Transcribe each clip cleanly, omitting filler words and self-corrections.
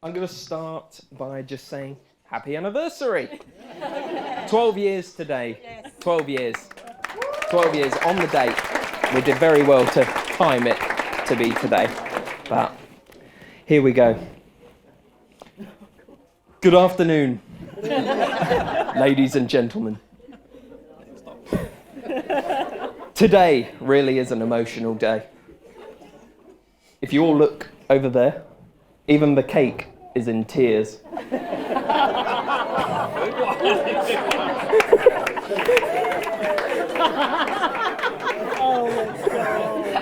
I'm going to start by just saying happy anniversary. 12 years today. Yes. 12 years. 12 years on the date. We did very well to time it to be today. But here we go. Good afternoon, ladies and gentlemen. Today really is an emotional day. If you all look over there, even the cake is in tears.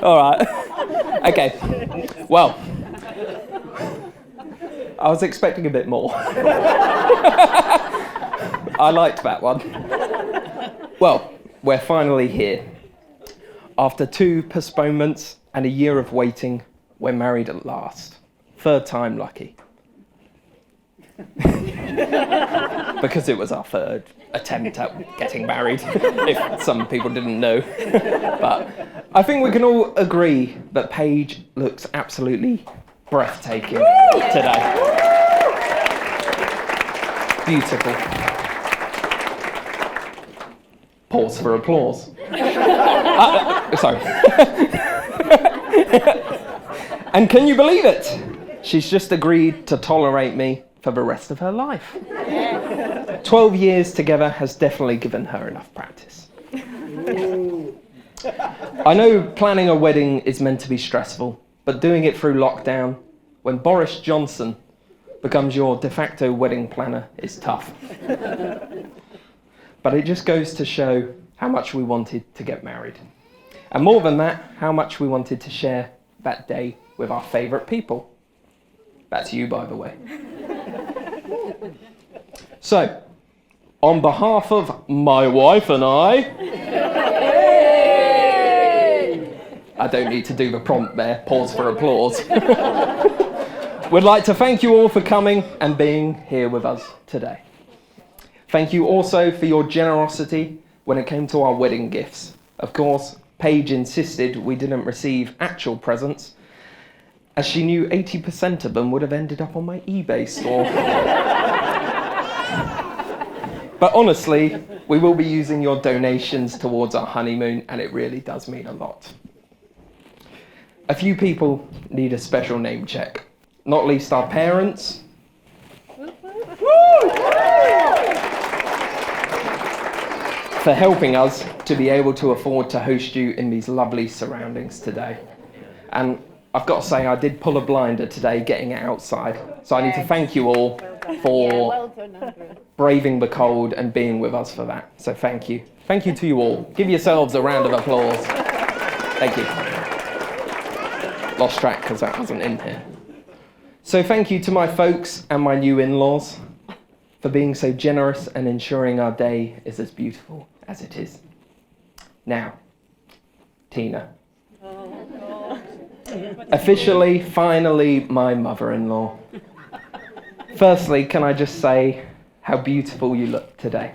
All right. Okay. Well, I was expecting a bit more. I liked that one. Well, we're finally here. After 2 postponements and a year of waiting, we're married at last. 3rd time lucky. Because it was our 3rd attempt at getting married, if some people didn't know. But I think we can all agree that Paige looks absolutely breathtaking today. Beautiful. Pause for applause. Sorry. And can you believe it? She's just agreed to tolerate me for the rest of her life. 12 years together has definitely given her enough practice. I know planning a wedding is meant to be stressful, but doing it through lockdown, when Boris Johnson becomes your de facto wedding planner, is tough. But it just goes to show how much we wanted to get married. And more than that, how much we wanted to share that day with our favourite people. That's you, by the way. So, on behalf of my wife and I don't need to do the prompt there, pause for applause. We'd like to thank you all for coming and being here with us today. Thank you also for your generosity when it came to our wedding gifts. Of course, Paige insisted we didn't receive actual presents, as she knew 80% of them would have ended up on my eBay store. But honestly, we will be using your donations towards our honeymoon, and it really does mean a lot. A few people need a special name check, not least our parents. For helping us to be able to afford to host you in these lovely surroundings today. And I've got to say, I did pull a blinder today getting it outside. So I need to thank you all for braving the cold and being with us for that. So thank you. Thank you to you all. Give yourselves a round of applause. Thank you. Lost track because that wasn't in here. So thank you to my folks and my new in-laws for being so generous and ensuring our day is as beautiful as it is. Now, Tina. Officially, finally, my mother-in-law. Firstly, can I just say how beautiful you look today.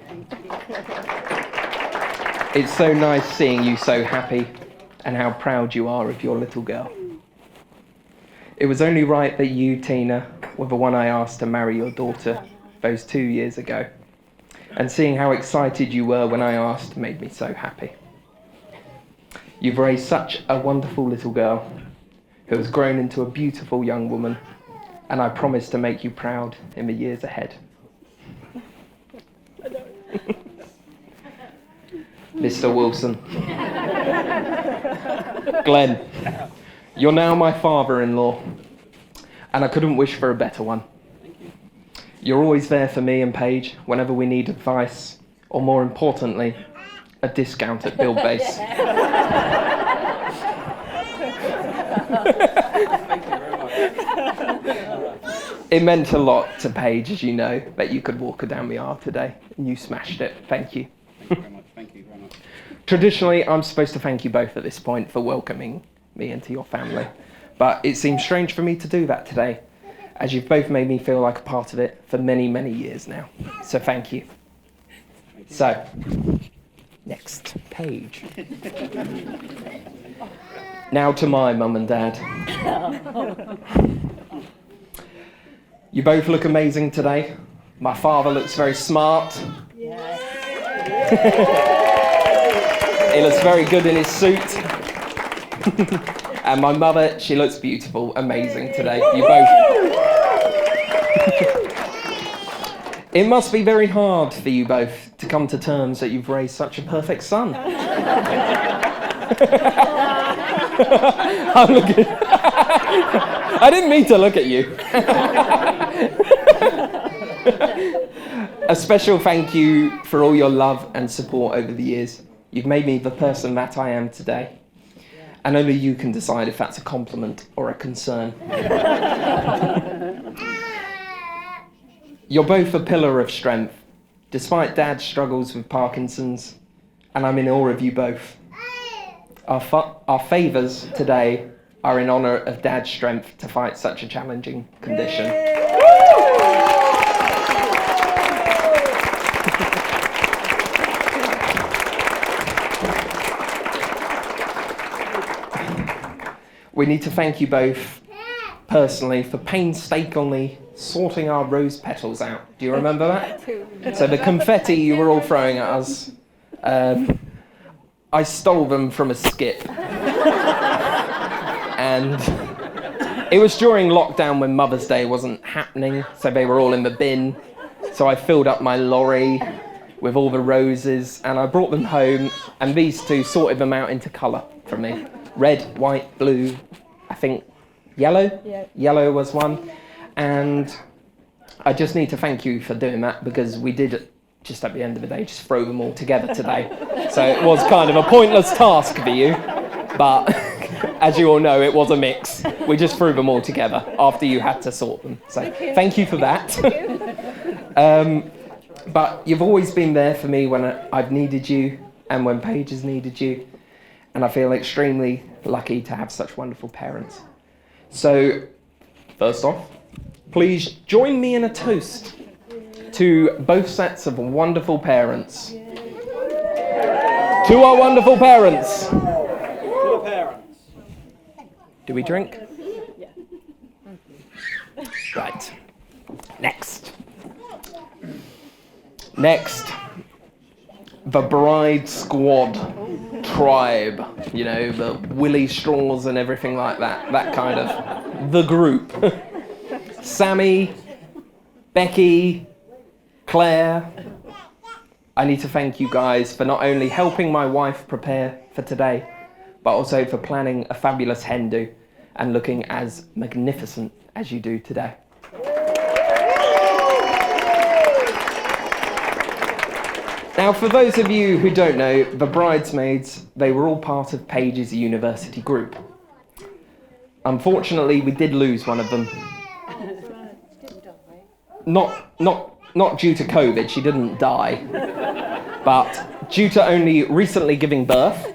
It's so nice seeing you so happy and how proud you are of your little girl. It was only right that you, Tina, were the one I asked to marry your daughter those 2 years ago. And seeing how excited you were when I asked made me so happy. You've raised such a wonderful little girl who has grown into a beautiful young woman, and I promise to make you proud in the years ahead. Mr. Wilson. Glenn, you're now my father-in-law, and I couldn't wish for a better one. You're always there for me and Paige whenever we need advice, or more importantly, a discount at Build Base. It meant a lot to Paige, as you know, that you could walk her down the aisle today, and you smashed it. Thank you. Thank you very much. Thank you very much. Traditionally, I'm supposed to thank you both at this point for welcoming me into your family, but it seems strange for me to do that today, as you've both made me feel like a part of it for many, many years now. So thank you. So, next, Paige. Now to my mum and dad. You both look amazing today. My father looks very smart. Yes. He looks very good in his suit. And my mother, she looks beautiful, amazing today. You both. It must be very hard for you both to come to terms that you've raised such a perfect son. I'm looking. I didn't mean to look at you. A special thank you for all your love and support over the years. You've made me the person that I am today. And only you can decide if that's a compliment or a concern. You're both a pillar of strength, despite Dad's struggles with Parkinson's, and I'm in awe of you both. Our favours today are in honour of Dad's strength to fight such a challenging condition. We need to thank you both personally for painstakingly sorting our rose petals out. Do you remember that? So the confetti you were all throwing at us, I stole them from a skip. And it was during lockdown when Mother's Day wasn't happening, so they were all in the bin. So I filled up my lorry with all the roses and I brought them home, and these two sorted them out into colour for me. Red, white, blue, I think yellow? Yeah. Yellow was one. And I just need to thank you for doing that, because we did, just at the end of the day, just throw them all together today. So it was kind of a pointless task for you, but as you all know, it was a mix. We just threw them all together after you had to sort them. So thank you for that. But you've always been there for me when I've needed you and when Paige has needed you. And I feel extremely lucky to have such wonderful parents. So, first off, please join me in a toast to both sets of wonderful parents. To our wonderful parents. Do we drink? Yeah. Right. Next, the bride squad tribe. You know, the Willy Straws and everything like that. That kind of, the group. Sammy, Becky, Claire. I need to thank you guys for not only helping my wife prepare for today, but also for planning a fabulous hen do and looking as magnificent as you do today. Now, for those of you who don't know, the bridesmaids, they were all part of Paige's university group. Unfortunately, we did lose one of them. Not due to COVID, she didn't die, but due to only recently giving birth.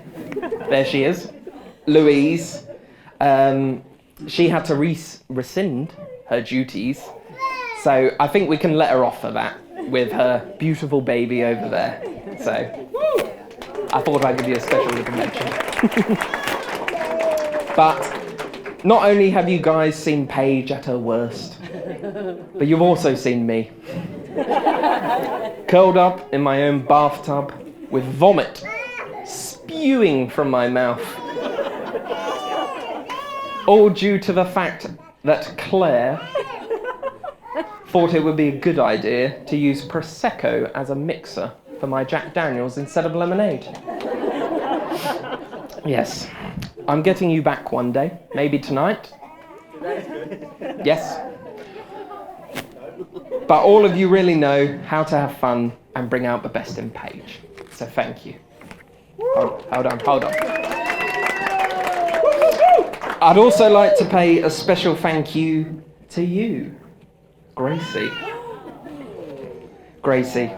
There she is, Louise. She had to rescind her duties, so I think we can let her off for that with her beautiful baby over there. So I thought I'd give you a special little mention. But not only have you guys seen Paige at her worst, but you've also seen me. Curled up in my own bathtub with vomit spewing from my mouth. All due to the fact that Claire thought it would be a good idea to use Prosecco as a mixer for my Jack Daniels instead of lemonade. Yes, I'm getting you back one day, maybe tonight. Yes. But all of you really know how to have fun and bring out the best in Paige. So thank you. Hold on. I'd also like to pay a special thank you to you, Gracie. Gracie,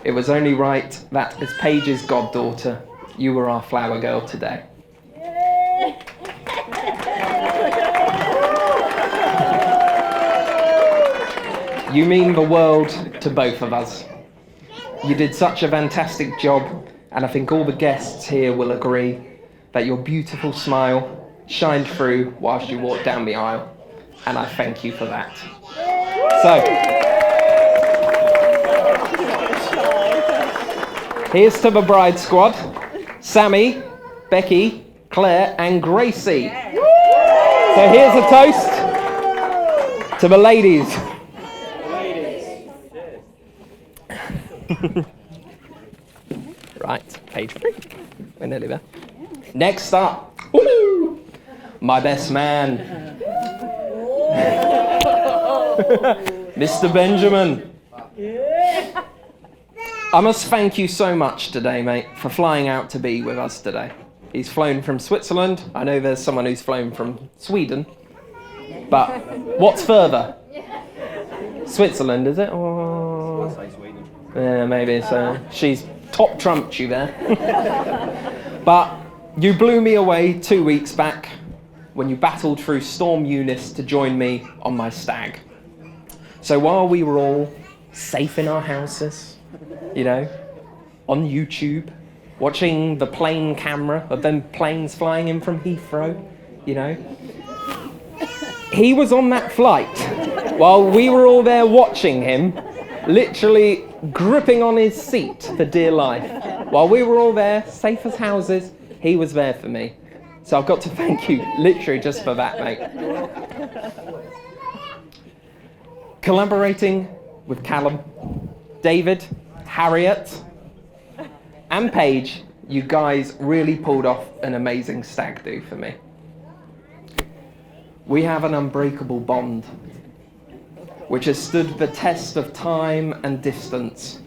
it was only right that as Paige's goddaughter, you were our flower girl today. You mean the world to both of us. You did such a fantastic job, and I think all the guests here will agree that your beautiful smile shined through whilst you walked down the aisle, and I thank you for that. So, here's to the bride squad: Sammy, Becky, Claire, and Gracie. So here's a toast to the ladies. Right, page 3. We're nearly there. Next up, my best man, Mr. Benjamin. I must thank you so much today, mate, for flying out to be with us today. He's flown from Switzerland. I know there's someone who's flown from Sweden. But what's further? Switzerland, is it? Or... yeah, maybe. So she's top trumped you there. But you blew me away 2 weeks back when you battled through Storm Eunice to join me on my stag. So while we were all safe in our houses, you know, on YouTube, watching the plane camera of them planes flying in from Heathrow, you know, he was on that flight while we were all there watching him, literally gripping on his seat for dear life. While we were all there, safe as houses, he was there for me. So I've got to thank you literally just for that, mate. Collaborating with Callum, David, Harriet, and Paige, you guys really pulled off an amazing stag do for me. We have an unbreakable bond, which has stood the test of time and distance.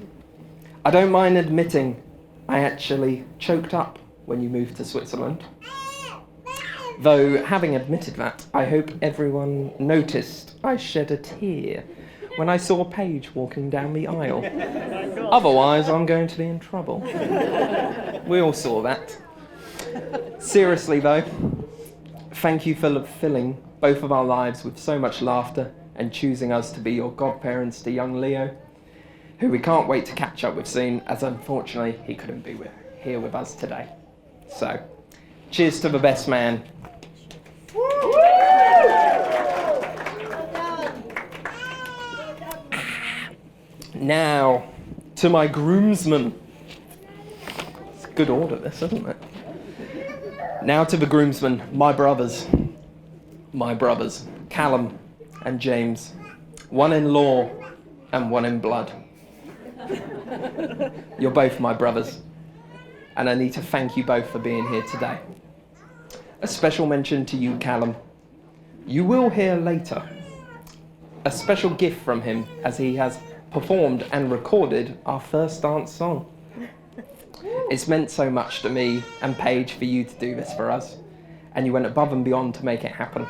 I don't mind admitting I actually choked up when you moved to Switzerland. Though, having admitted that, I hope everyone noticed I shed a tear when I saw Paige walking down the aisle. Otherwise, I'm going to be in trouble. We all saw that. Seriously, though, thank you for filling both of our lives with so much laughter and choosing us to be your godparents to young Leo, who we can't wait to catch up with soon, as unfortunately he couldn't be here with us today. So, cheers to the best man. Now, to my groomsmen. It's a good order, this, isn't it? Now to the groomsmen, my brothers, Callum and James, one in law and one in blood. You're both my brothers, and I need to thank you both for being here today. A special mention to you, Callum. You will hear later a special gift from him as he has performed and recorded our first dance song. It's meant so much to me and Paige for you to do this for us, and you went above and beyond to make it happen.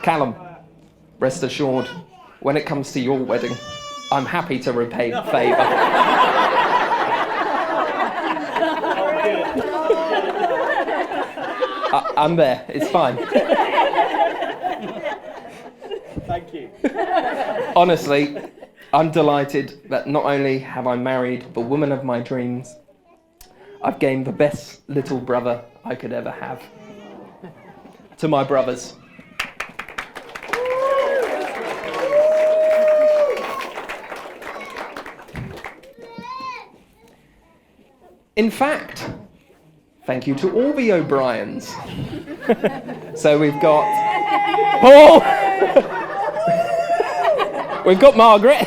Callum, rest assured, when it comes to your wedding, I'm happy to repay the favour. I'm there, it's fine. Thank you. Honestly, I'm delighted that not only have I married the woman of my dreams, I've gained the best little brother I could ever have. To my brothers. In fact, thank you to all the O'Briens. So we've got Paul, we've got Margaret,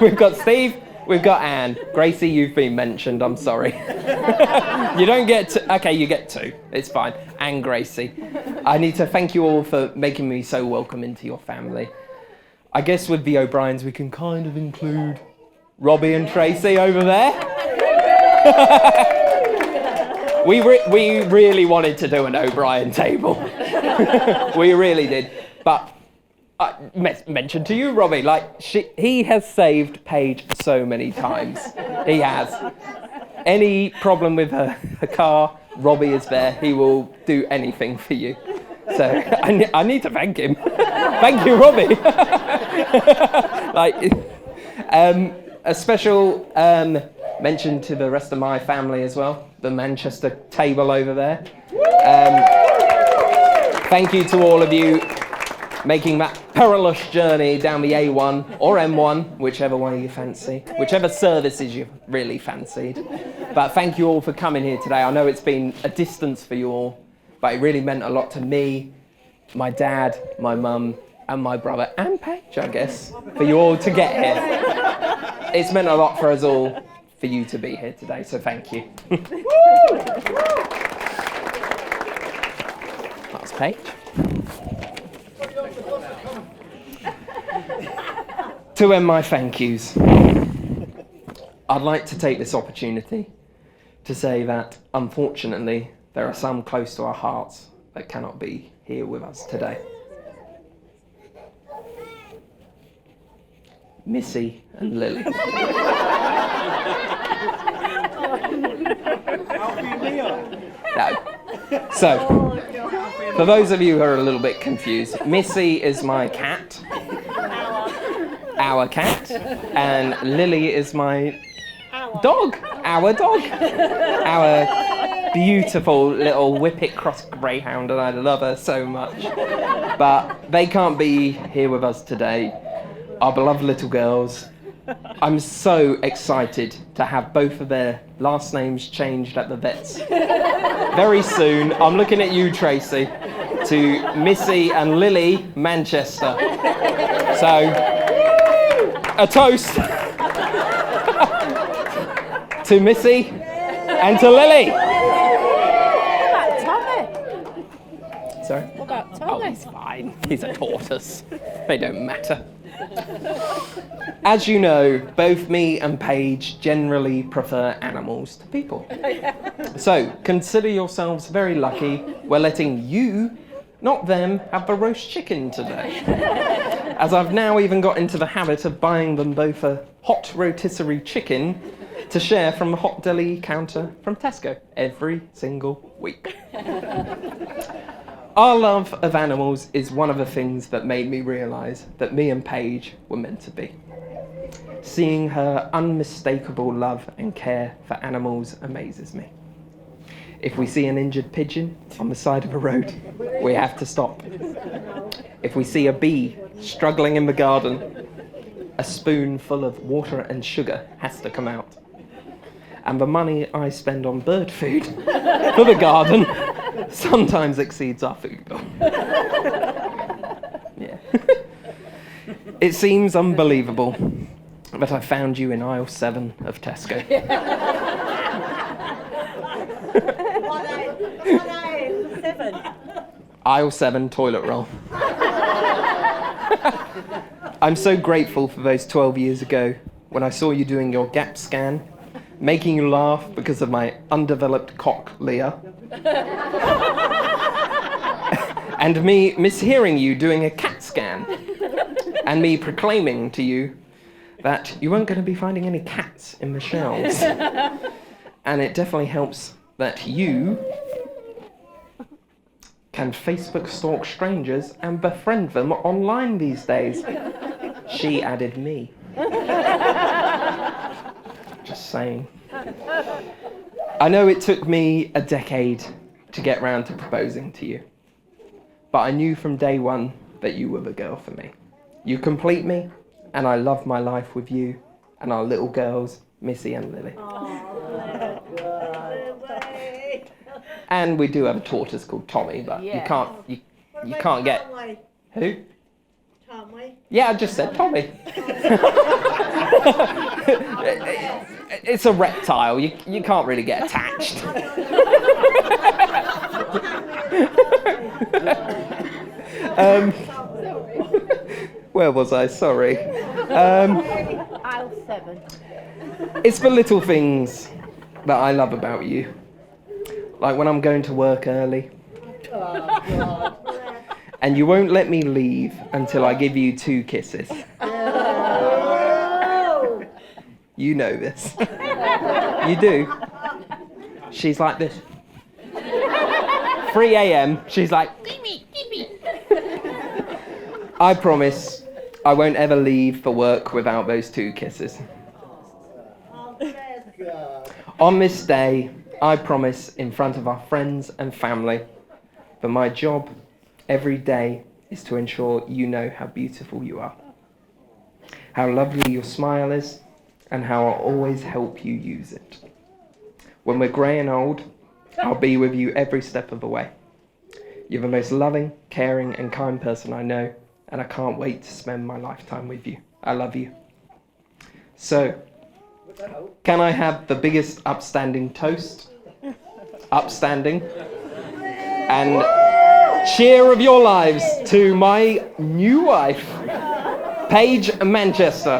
we've got Steve, we've got Anne. Gracie, you've been mentioned, I'm sorry. You don't get to, okay, you get 2, it's fine. And Gracie. I need to thank you all for making me so welcome into your family. I guess with the O'Briens we can kind of include Robbie and Tracy over there. We really wanted to do an O'Brien table. We really did. But I mentioned to you, Robbie, like he has saved Paige so many times. He has. Any problem with her car, Robbie is there. He will do anything for you. So I need to thank him. Thank you, Robbie. A special mention to the rest of my family as well. The Manchester table over there. Thank you to all of you. making that perilous journey down the A1 or M1, whichever way you fancy, whichever services you really fancied. But thank you all for coming here today. I know it's been a distance for you all, but it really meant a lot to me, my dad, my mum, and my brother, and Paige, I guess, for you all to get here. It's meant a lot for us all for you to be here today, so thank you. That's Paige. To end my thank yous, I'd like to take this opportunity to say that, unfortunately, there are some close to our hearts that cannot be here with us today. Missy and Lily. No. So, for those of you who are a little bit confused, Missy is my cat, our cat, and Lily is my dog, our beautiful little Whippet Cross greyhound, and I love her so much. But they can't be here with us today. Our beloved little girls. I'm so excited to have both of their last names changed at the vets very soon. I'm looking at you, Tracy, to Missy and Lily Manchester. So, a toast to Missy and to Lily. What about Tommy? Sorry? What about Oh, Tommy? he's fine. He's a tortoise. They don't matter. As you know, both me and Paige generally prefer animals to people. So, consider yourselves very lucky we're letting you, not them, have the roast chicken today. As I've now even got into the habit of buying them both a hot rotisserie chicken to share from the hot deli counter from Tesco every single week. Our love of animals is one of the things that made me realise that me and Paige were meant to be. Seeing her unmistakable love and care for animals amazes me. If we see an injured pigeon on the side of a road, we have to stop. If we see a bee struggling in the garden, a spoon full of water and sugar has to come out. And the money I spend on bird food for the garden sometimes exceeds our food bill. Yeah. It seems unbelievable that I found you in aisle 7 of Tesco. Aisle 7 toilet roll. I'm so grateful for those 12 years ago when I saw you doing your gap scan, making you laugh because of my undeveloped cochlea, and me mishearing you doing a CAT scan, and me proclaiming to you that you weren't going to be finding any cats in the shelves. And it definitely helps that you can Facebook stalk strangers and befriend them online these days. She added me. Just saying. I know it took me a decade to get round to proposing to you, but I knew from day one that you were the girl for me. You complete me, and I love my life with you and our little girls, Missy and Lily. And we do have a tortoise called Tommy, but you can't get... Who? Tommy. Yeah, I just said Tommy. It's a reptile. You can't really get attached. Where was I? Sorry. Aisle 7. It's the little things that I love about you. Like when I'm going to work early. And you won't let me leave until I give you 2 kisses. You know this. You do. She's like this. 3 a.m. She's like, give me. I promise I won't ever leave for work without those 2 kisses. On this day, I promise in front of our friends and family that my job every day is to ensure you know how beautiful you are, how lovely your smile is, and how I'll always help you use it. When we're grey and old, I'll be with you every step of the way. You're the most loving, caring, and kind person I know, and I can't wait to spend my lifetime with you. I love you. So, can I have the biggest upstanding toast? Upstanding. And cheer of your lives to my new wife, Paige Manchester.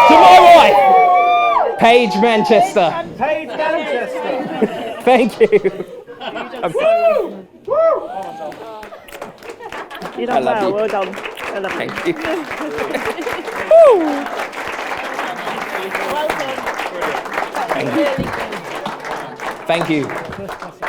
To my wife, Paige Manchester. Paige Manchester. Thank you. You I done love well. you. Well done. I love you. Thank you. Well done. Thank you. Really good. Thank you.